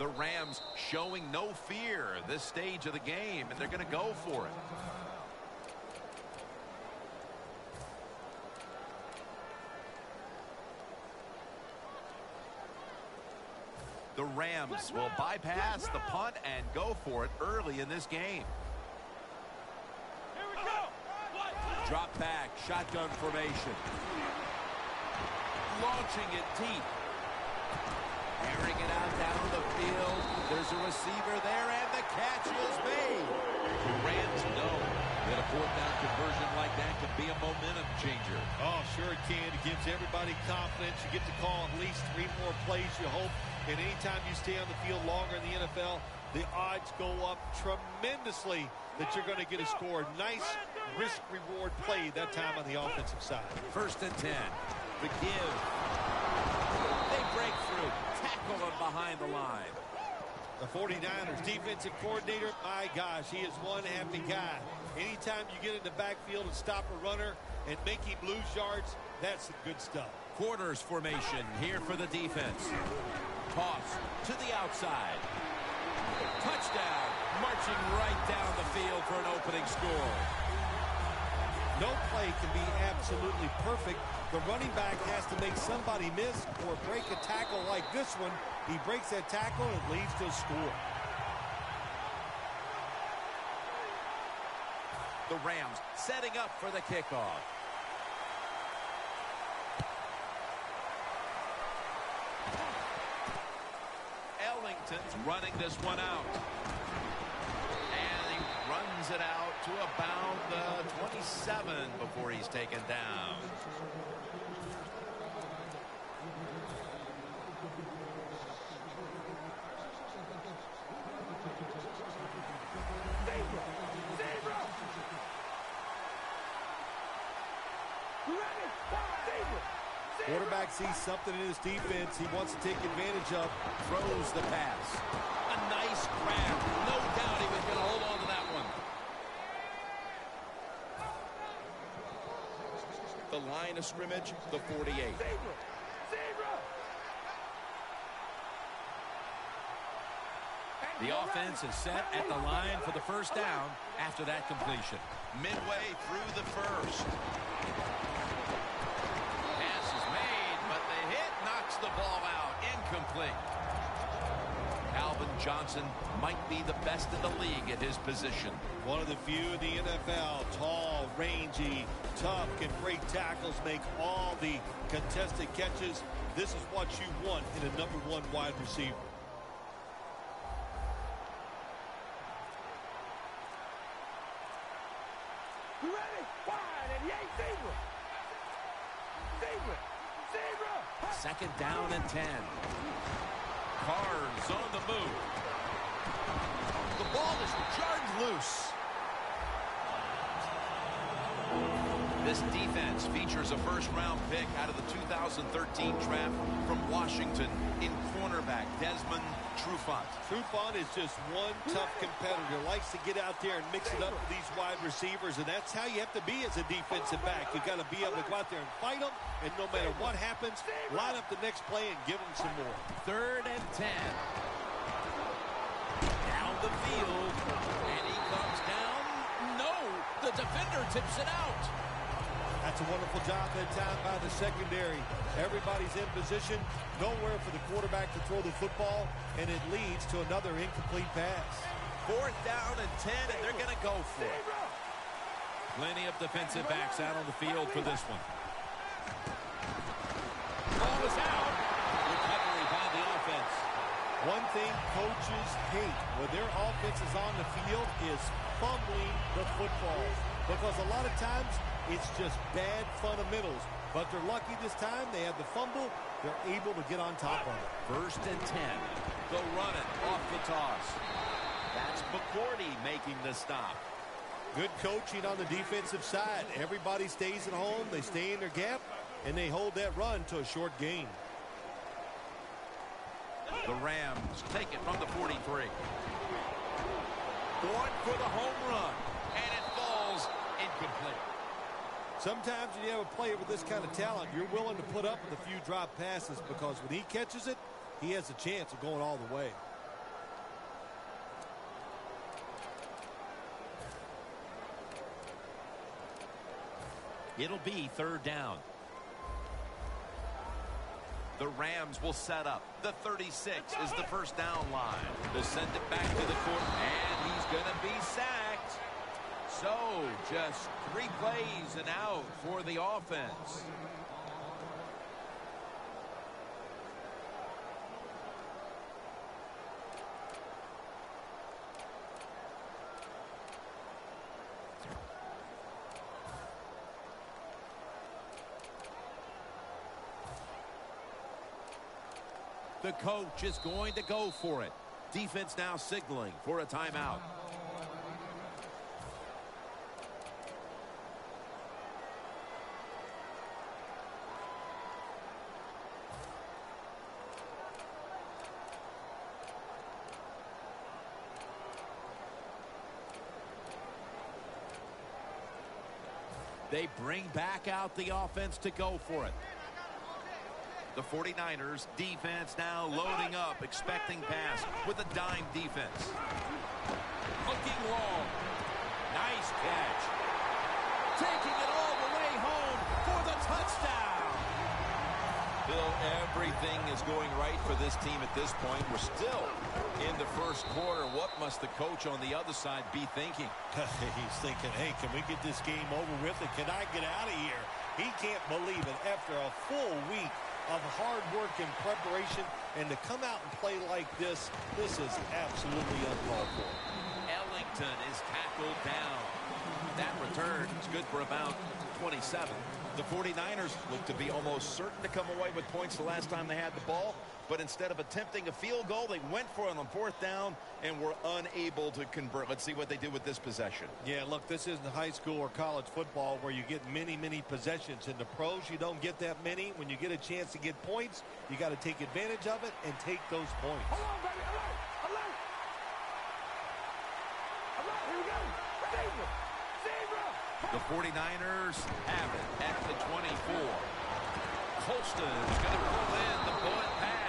The Rams showing no fear this stage of the game, and they're going to go for it. The Rams will bypass the punt and go for it early in this game. Here we go. Drop back, shotgun formation. Launching it deep. Airing it out down the field. There's a receiver there, and the catch is made. The Rams know that a fourth down conversion like that can be a momentum changer. Oh, sure it can. It gives everybody confidence. You get to call at least 3 more plays, you hope. And anytime you stay on the field longer in the NFL, the odds go up tremendously that you're going to get a score. Nice risk-reward play that time on the offensive side. 1st and 10. The give. They break through. Tackle him behind the line. The 49ers defensive coordinator, my gosh, he is one happy guy. Anytime you get in the backfield and stop a runner and make him lose yards, that's the good stuff. Quarters formation here for the defense. Toss to the outside. Touchdown. Marching right down the field for an opening score. No play can be absolutely perfect. The running back has to make somebody miss or break a tackle like this one. He breaks that tackle and it leads to a score. The Rams setting up for the kickoff. Ellington's running this one out. And he runs it out to about the 27 before he's taken down. Quarterback sees something in his defense he wants to take advantage of. Throws the pass. A nice grab. No doubt he was going to hold on to that one. The line of scrimmage, the 48. The offense is set at the line for the first down after that completion. Midway through the first. Pass is made, but the hit knocks the ball out. Incomplete. Calvin Johnson might be the best in the league at his position. One of the few in the NFL. Tall, rangy, tough, can break tackles, make all the contested catches. This is what you want in a #1 wide receiver. Second down and 10. Carr's on the move. The ball is jarred loose. This defense features a first-round pick out of the 2013 draft from Washington in cornerback Desmond Trufant. Trufant is just one tough competitor. Likes to get out there and mix it up with these wide receivers, and that's how you have to be as a defensive back. You've got to be able to go out there and fight them, and no matter what happens, line up the next play and give them some more. 3rd and 10. Down the field, and he comes down. No, the defender tips it out. That's a wonderful job that time by the secondary. Everybody's in position, nowhere for the quarterback to throw the football, and it leads to another incomplete pass. 4th down and 10, and they're going to go for it. Plenty of defensive backs out on the field for this one. Ball is out. Recovery by the offense. One thing coaches hate when their offense is on the field is fumbling the football, because a lot of times it's just bad fundamentals. But they're lucky this time. They have the fumble. They're able to get on top of it. 1st and 10. They'll run it off the toss. That's McCourty making the stop. Good coaching on the defensive side. Everybody stays at home. They stay in their gap, and they hold that run to a short gain. The Rams take it from the 43. Going for the home run. And it falls incomplete. Sometimes when you have a player with this kind of talent, you're willing to put up with a few drop passes, because when he catches it, he has a chance of going all the way. It'll be 3rd down. The Rams will set up. The 36 is the first down line. They'll send it back to the quarter, and he's going to be sacked. So, just 3 plays and out for the offense. The coach is going to go for it. Defense now signaling for a timeout. They bring back out the offense to go for it. The 49ers defense now loading up, expecting pass with a dime defense. Looking long. Nice catch. Taking it all the way home for the touchdown. Bill, everything is going right for this team at this point. We're still in the first quarter. What must the coach on the other side be thinking? He's thinking, hey, can we get this game over with and can I get out of here? He can't believe it. After a full week of hard work and preparation, and to come out and play like this is absolutely uncalled for. Ellington is tackled down. That return is good for about 27. The 49ers look to be almost certain to come away with points the last time they had the ball, but instead of attempting a field goal, they went for it on 4th down and were unable to convert. Let's see what they do with this possession. Yeah, look, this isn't high school or college football where you get many possessions. In the pros, you don't get that many. When you get a chance to get points, you got to take advantage of it and take those points. Hold on, baby. Alert. Here we go. Zebra. The 49ers have it at the 24. Colston is going to pull in the bullet pass.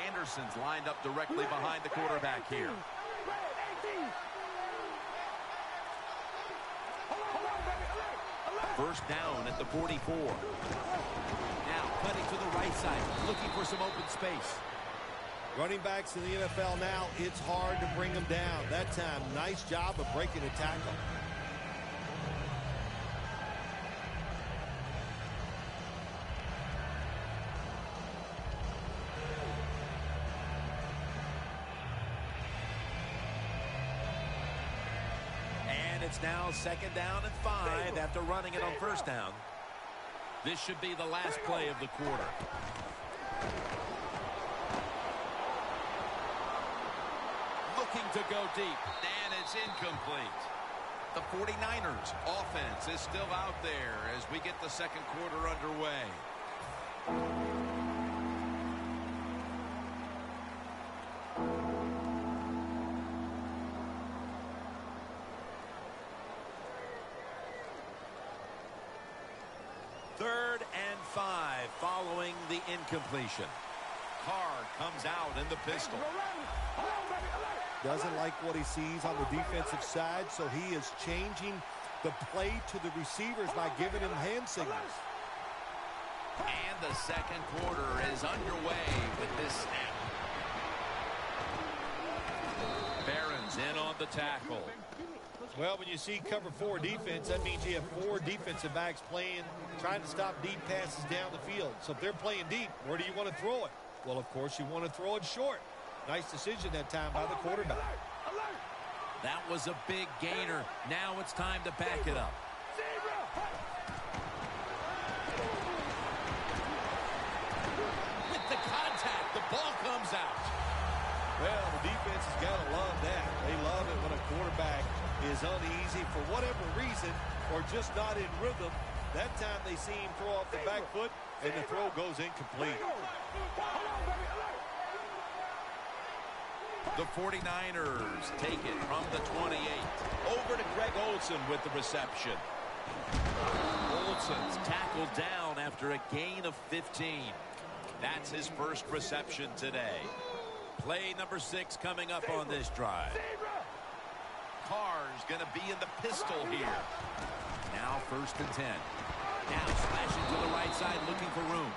Anderson's lined up directly behind the quarterback here. First down at the 44. Now cutting to the right side, looking for some open space. Running backs in the NFL now, it's hard to bring them down. That time, nice job of breaking a tackle. It's now 2nd down and 5 after running it on 1st down. This should be the last play of the quarter. Looking to go deep. And it's incomplete. The 49ers offense is still out there as we get the second quarter underway. Following the incompletion. Carr comes out in the pistol. Doesn't like what he sees on the defensive side, so he is changing the play to the receivers by giving him hand signals. And the second quarter is underway with this snap. Barron's in on the tackle. Well, when you see cover 4 defense, that means you have 4 defensive backs trying to stop deep passes down the field. So if they're playing deep, where do you want to throw it? Well, of course, you want to throw it short. Nice decision that time by the quarterback. That was a big gainer. Now it's time to back it up. With the contact, the ball comes out. Well, the defense has got to love that. They love it when a quarterback is uneasy for whatever reason or just not in rhythm. That time they see him throw off the back foot, and the throw goes incomplete. The 49ers take it from the 28. Over to Greg Olsen with the reception. Olsen's tackled down after a gain of 15. That's his first reception today. Play number 6 coming up on this drive. Carr's going to be in the pistol here. Now 1st and 10. Now slashing to the right side looking for room.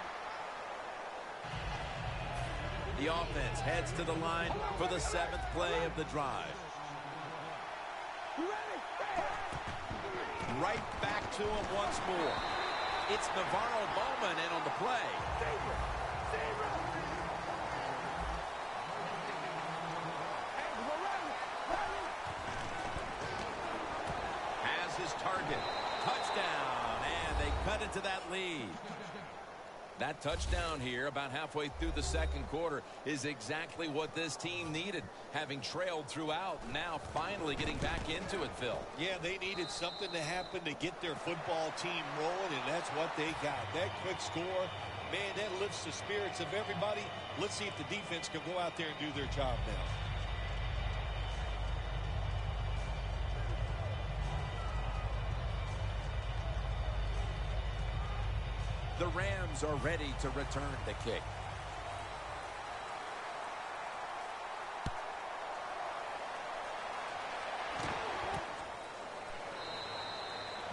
The offense heads to the line for the 7th play of the drive. Right back to him once more. It's Navarro Bowman in on the play. Has his target. Touchdown, and they cut into that lead. That touchdown here about halfway through the second quarter is exactly what this team needed, having trailed throughout, now finally getting back into it, Phil. Yeah, they needed something to happen to get their football team rolling, and that's what they got. That quick score, man, that lifts the spirits of everybody. Let's see if the defense can go out there and do their job now. The Rams are ready to return the kick.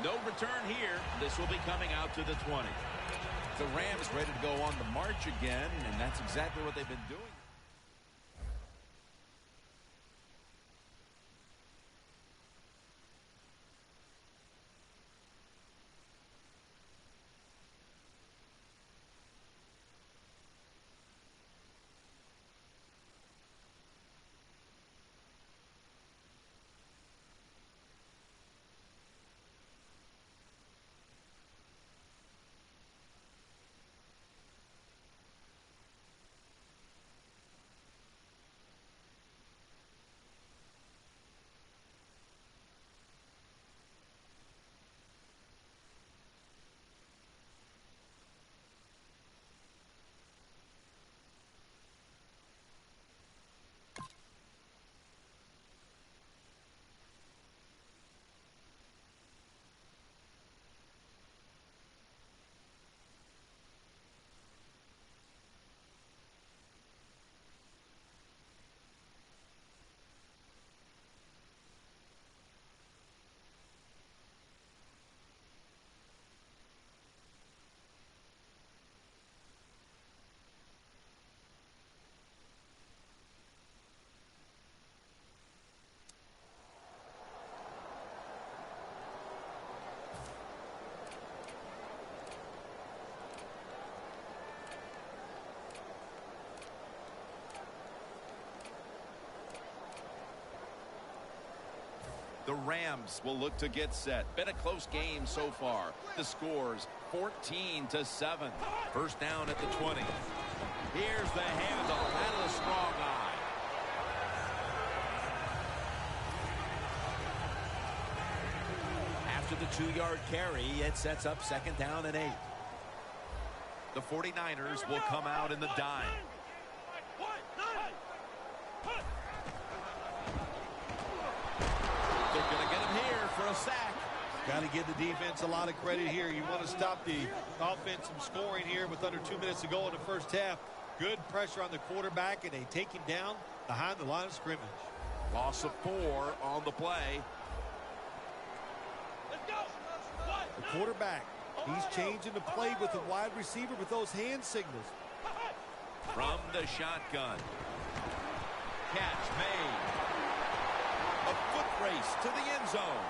No return here. This will be coming out to the 20. The Rams ready to go on the march again, and that's exactly what they've been doing. The Rams will look to get set. Been a close game so far. The score's 14-7. First down at the 20. Here's the handoff. That is a strong eye. After the 2-yard carry, it sets up 2nd down and 8. The 49ers will come out in the dime. A sack. Got to give the defense a lot of credit here. You want to stop the offense from scoring here with under 2 minutes to go in the first half. Good pressure on the quarterback, and they take him down behind the line of scrimmage. Loss of 4 on the play. The quarterback, he's changing the play with the wide receiver with those hand signals. From the shotgun. Catch made. A foot race to the end zone.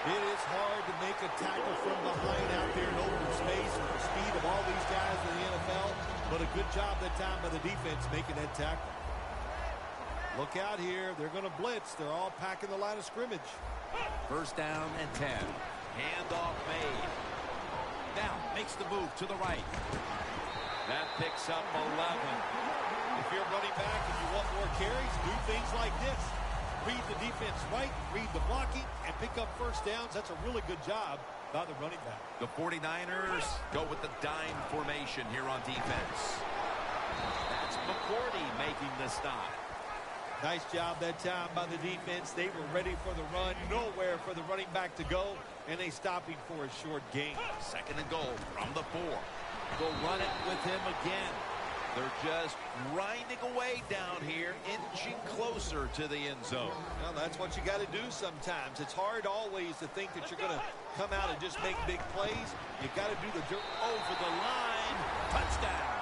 It is hard to make a tackle from behind out there in open space with the speed of all these guys in the NFL, but a good job that time by the defense making that tackle. Look out here. They're going to blitz. They're all packing the line of scrimmage. First down and 10. Handoff made. Now makes the move to the right. That picks up 11. If you're running back and you want more carries, do things like this. read the defense right, read the blocking, and pick up first downs. That's a really good job by the running back. The 49ers go with the dime formation here on defense. That's McCourty making the stop. Nice job that time by the defense. They were ready for the run. Nowhere for the running back to go, and they stopping for a short gain. 2nd and goal from the 4. Go run it with him again. They're just grinding away down here, inching closer to the end zone. Well, that's what you got to do sometimes. It's hard always to think that you're going to come out and just make big plays. You got to do the dirt over the line. Touchdown.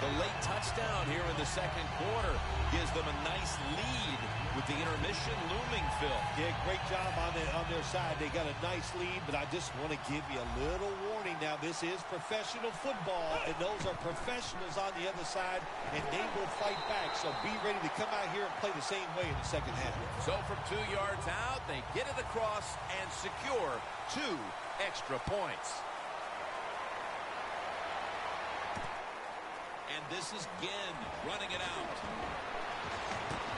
The late touchdown here in the 2nd quarter gives them a nice lead with the intermission looming, Phil. Yeah, great job on their side. They got a nice lead, but I just want to give you a little warning now. This is professional football, and those are professionals on the other side, and they will fight back. So be ready to come out here and play the same way in the second half. So from 2 yards out, they get it across and secure 2 extra points. And this is Ginn running it out.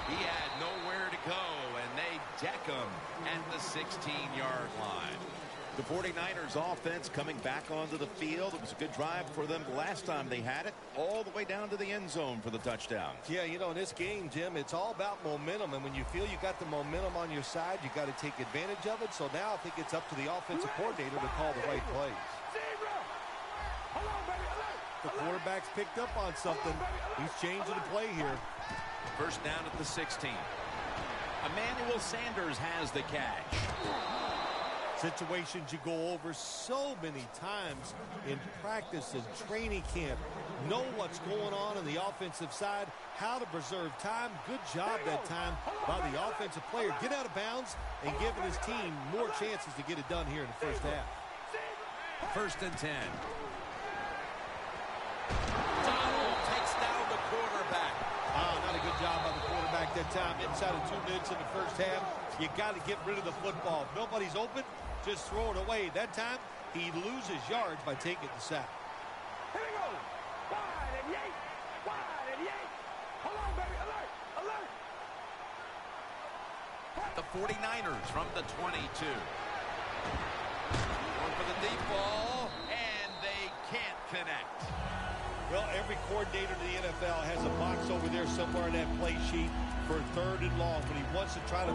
He had nowhere to go, and they deck him at the 16-yard line. The 49ers offense coming back onto the field. It was a good drive for them the last time they had it, all the way down to the end zone for the touchdown. Yeah, you know, in this game, Jim, it's all about momentum. And when you feel you got the momentum on your side, you got to take advantage of it. So now I think it's up to the offensive coordinator to call the right plays. The quarterback's picked up on something. He's changing the play here. 1st down at the 16. Emmanuel Sanders has the catch. Situations you go over so many times in practice and training camp. Know what's going on the offensive side, how to preserve time. Good job that time by the offensive player. Get out of bounds and giving his team more chances to get it done here in the first half. 1st and 10. Donald takes down the quarterback. Oh, not a good job by the quarterback that time. Inside of 2 minutes in the first half, you got to get rid of the football. If nobody's open, just throw it away. That time, he loses yards by taking the sack. Here we go. Wide and yank. Wide and yank. Hold on, baby. Alert. Alert. The 49ers from the 22. Going for the deep ball, and they can't connect. Well, every coordinator in the NFL has a box over there somewhere in that play sheet for 3rd and long. When he wants to try to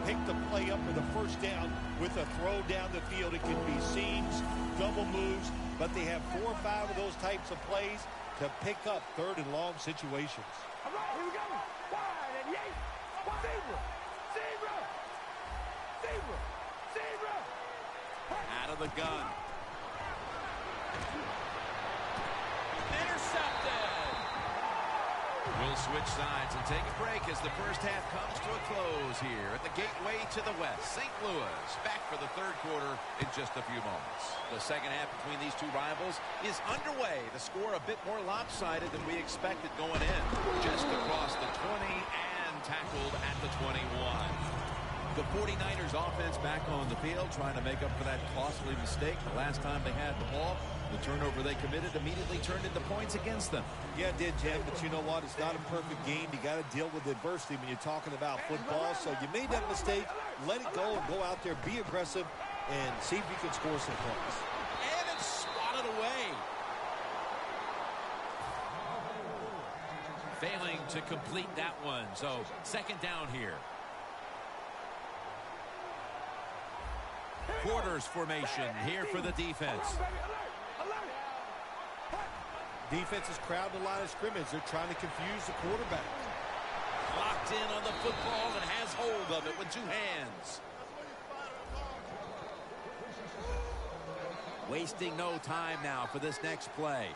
pick the play up for the first down with a throw down the field, it can be seams, double moves, but they have 4 or 5 of those types of plays to pick up 3rd and long situations. All right, here we go. Wide and yank. Zebra. Zebra. Zebra. Zebra. Out of the gun. Intercepted. We'll switch sides and take a break as the first half comes to a close here at the gateway to the west. St. Louis back for the 3rd quarter in just a few moments. The second half between these two rivals is underway. The score a bit more lopsided than we expected going in. Just across the 20 and tackled at the 21. The 49ers offense back on the field trying to make up for that costly mistake the last time they had the ball. The turnover they committed immediately turned into points against them. Yeah, it did, Jim, but you know what? It's not a perfect game. You got to deal with adversity when you're talking about football. So you made that mistake. Let it go and go out there, be aggressive, and see if you can score some points. And it's swatted away. Failing to complete that one. So 2nd down here. Quarters formation here for the defense. Defense is crowding the line of scrimmage. They're trying to confuse the quarterback. Locked in on the football and has hold of it with 2 hands. Wasting no time now for this next play.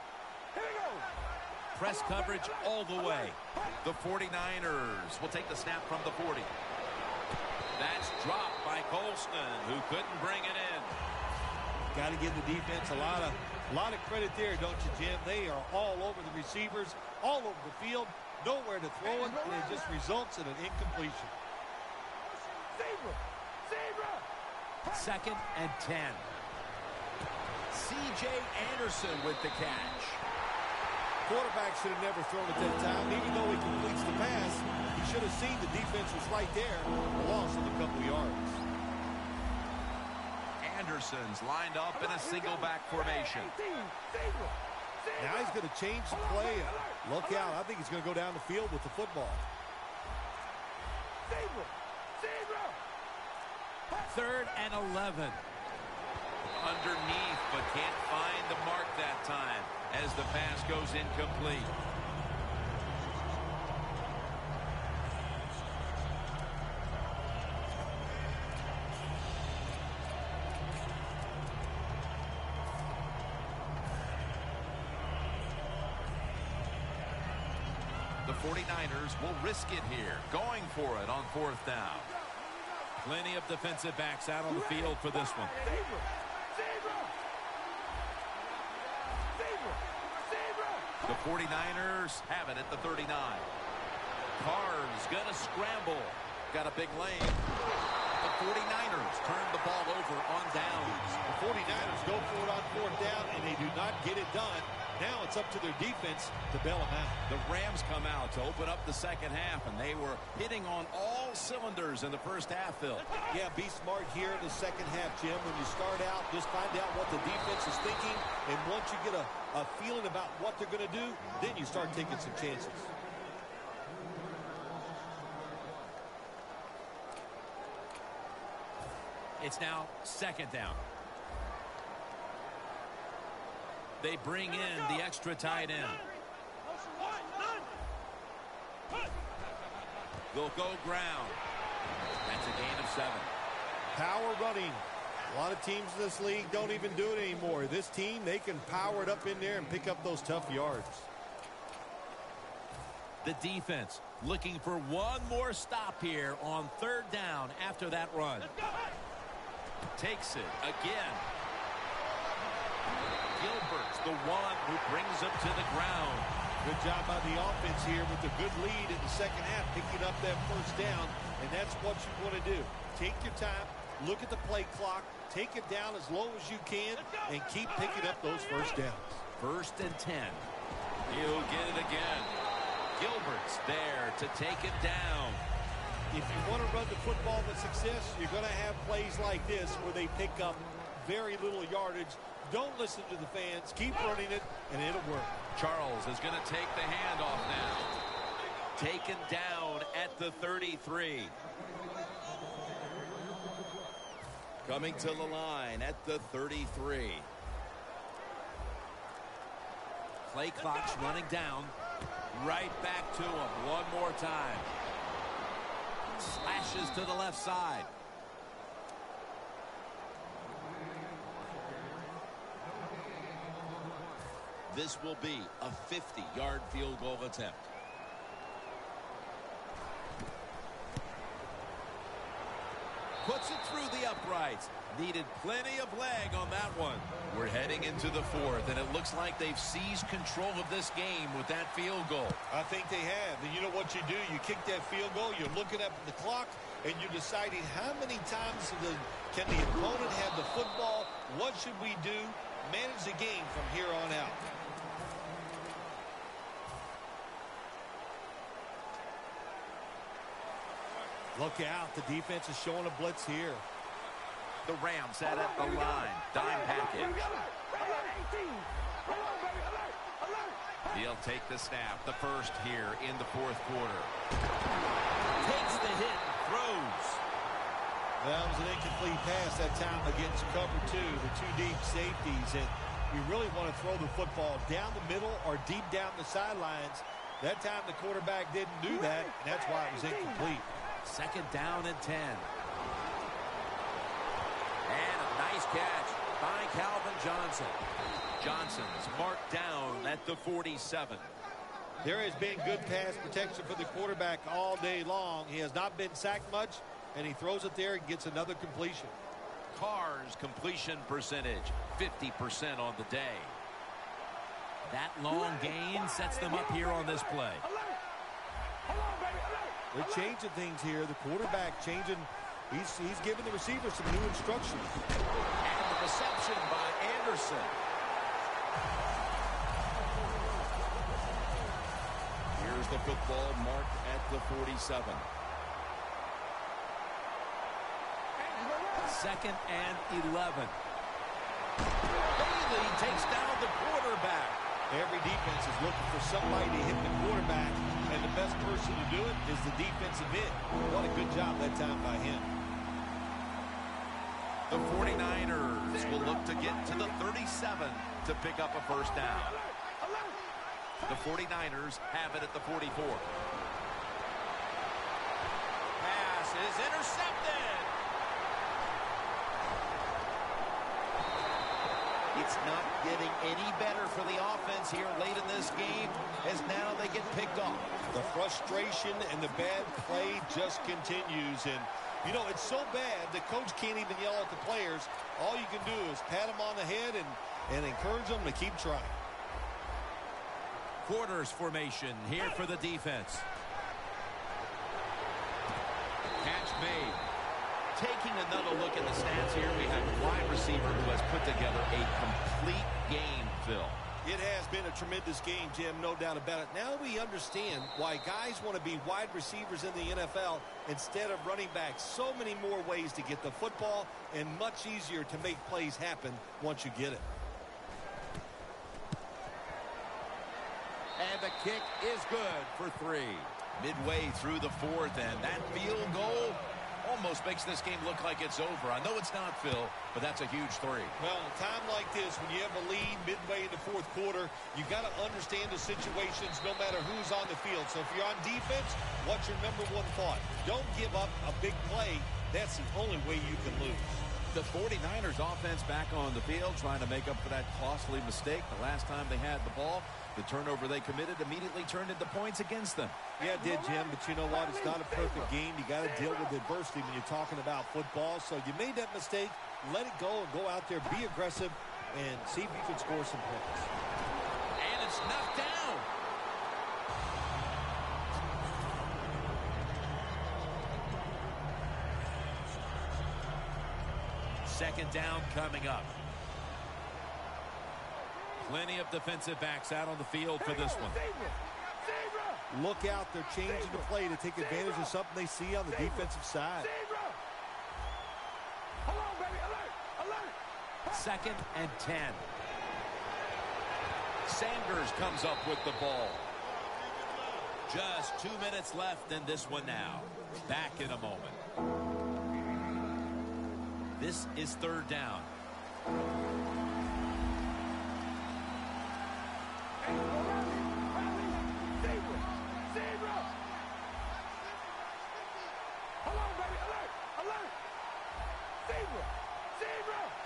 Press coverage all the way. The 49ers will take the snap from the 40. That's dropped by Colston, who couldn't bring it in. Got to give the defense a lot of credit there, don't you, Jim? They are all over the receivers, all over the field, nowhere to throw it, and it just results in an incompletion. Zebra. Zebra. 2nd and 10. C.J. Anderson with the catch. Quarterback should have never thrown it that time. Even though he completes the pass, he should have seen the defense was right there. A loss of a couple yards. Anderson's lined up in a single back formation. Now he's going to change the play. Look out. I think he's going to go down the field with the football. 3rd and 11. Underneath, but can't find the mark that time as the pass goes incomplete. The 49ers will risk it here, going for it on 4th down. Plenty of defensive backs out on the field for this one. The 49ers have it at the 39. Carr's going to scramble. Got a big lane. The 49ers turn the ball over on downs. The 49ers go for it on 4th down, and they do not get it done. Now it's up to their defense to bail them out. The Rams come out to open up the second half, and they were hitting on all cylinders in the first half, Phil. Yeah, be smart here in the second half, Jim. When you start out, just find out what the defense is thinking, and once you get a feeling about what they're going to do, then you start taking some chances. It's now 2nd down. They bring in the extra tight end. They'll go ground. That's a gain of 7. Power running. A lot of teams in this league don't even do it anymore. This team, they can power it up in there and pick up those tough yards. The defense looking for one more stop here on 3rd down after that run. Takes it again. Gilbert's the one who brings him to the ground. Good job by the offense here with a good lead in the second half, picking up that 1st down, and that's what you want to do. Take your time, look at the play clock, take it down as low as you can, and keep picking up those 1st downs. 1st and 10. He'll get it again. Gilbert's there to take it down. If you want to run the football with success, you're going to have plays like this where they pick up very little yardage. Don't listen to the fans. Keep running it, and it'll work. Charles is going to take the handoff now. Taken down at the 33. Coming to the line at the 33. Play clock's running down. Right back to him one more time. Slashes to the left side. This will be a 50-yard field goal attempt. Puts it through the uprights. Needed plenty of leg on that one. We're heading into the 4th, and it looks like they've seized control of this game with that field goal. I think they have. And you know what you do? You kick that field goal, you're looking up at the clock, and you're deciding how many times can the opponent have the football? What should we do? Manage the game from here on out. Look out. The defense is showing a blitz here. The Rams set at the line. Dime package. He'll take the snap. The first here in the 4th quarter. Takes the hit. Throws. That was an incomplete pass that time against cover 2. The 2 deep safeties. And you really want to throw the football down the middle or deep down the sidelines. That time the quarterback didn't do that. And that's why it was incomplete. 2nd down and 10. And a nice catch by Calvin Johnson. Johnson's marked down at the 47. There has been good pass protection for the quarterback all day long. He has not been sacked much, and he throws it there and gets another completion. Carr's completion percentage, 50% on the day. That long gain sets them up here on this play. They're changing things here. The quarterback changing. He's giving the receiver some new instructions. And the reception by Anderson. Here's There's the football marked at the 47. Second and 11. Bailey takes down the quarterback. Every defense is looking for somebody to hit the quarterback, and the best person to do it is the defensive end. What a good job that time by him. The 49ers will look to get to the 37 to pick up a first down. The 49ers have it at the 44. Pass is intercepted. It's not getting any better for the offense here late in this game as now they get picked off. The frustration and the bad play just continues. And, you know, it's so bad the coach can't even yell at the players. All you can do is pat them on the head and encourage them to keep trying. Quarters formation here for the defense. Catch made. Taking another look at the stats here, we have a wide receiver who has put together a complete game, Phil. It has been a tremendous game, Jim, no doubt about it. Now we understand why guys want to be wide receivers in the NFL instead of running backs. So many more ways to get the football and much easier to make plays happen once you get it. And the kick is good for 3. Midway through the fourth, and that field goal almost makes this game look like it's over. I know it's not, Phil, but that's a huge 3. Well, in a time like this, when you have a lead midway in the fourth quarter, you got to understand the situations no matter who's on the field. So if you're on defense, what's your number one thought? Don't give up a big play. That's the only way you can lose. The 49ers offense back on the field trying to make up for that costly mistake the last time they had the ball. The turnover they committed immediately turned into points against them. Yeah, it did, Jim, but you know what? It's not a perfect game. You got to deal with adversity when you're talking about football. So you made that mistake. Let it go and go out there, be aggressive, and see if you can score some points. And it's knocked down. Second down coming up. Plenty of defensive backs out on the field for this one. Look out. They're changing the play to take advantage of something they see on the defensive side. Second and 10. Sanders comes up with the ball. Just 2 minutes left in this one now. Back in a moment. This is third down.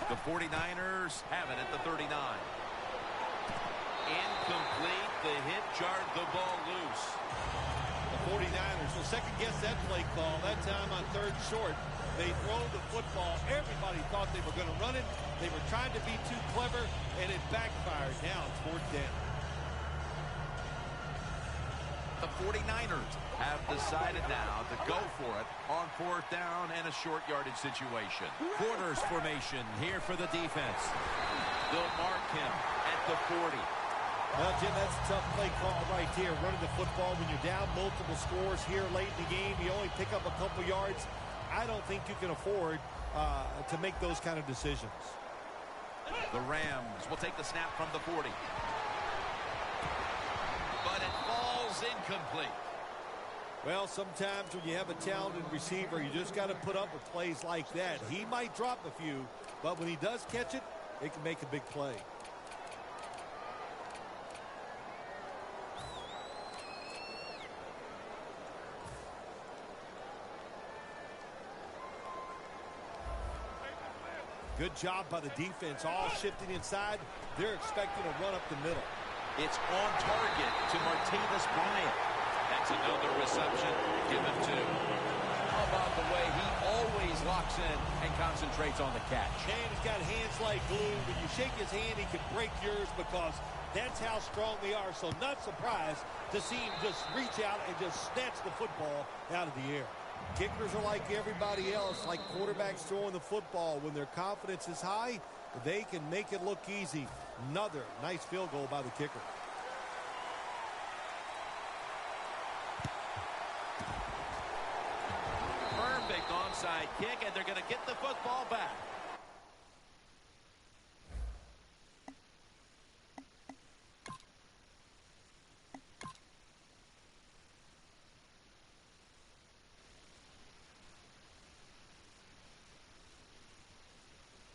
The 49ers have it at the 39. Incomplete. The hit jarred the ball loose. The 49ers will second guess that play call. That time on third short, they throw the football. Everybody thought they were going to run it. They were trying to be too clever, and it backfired. Now it's fourth down. The 49ers have decided now to go for it on fourth down and a short yardage situation. Quarters formation here for the defense. They'll mark him at the 40. Well, Jim, that's a tough play call right there. Running the football when you're down multiple scores here late in the game. You only pick up a couple yards. I don't think you can afford to make those kind of decisions. The Rams will take the snap from the 40. But it falls incomplete. Well, sometimes when you have a talented receiver, you just got to put up with plays like that. He might drop a few, but when he does catch it, it can make a big play. Good job by the defense, all shifting inside. They're expecting a run up the middle. It's on target to Martavis Bryant. That's another reception given to. How about the way he always locks in and concentrates on the catch? Man, he's got hands like glue. When you shake his hand, he can break yours because that's how strong they are. So not surprised to see him just reach out and just snatch the football out of the air. Kickers are like everybody else, like quarterbacks throwing the football. When their confidence is high, they can make it look easy. Another nice field goal by the kicker. Perfect onside kick, and they're going to get the football back.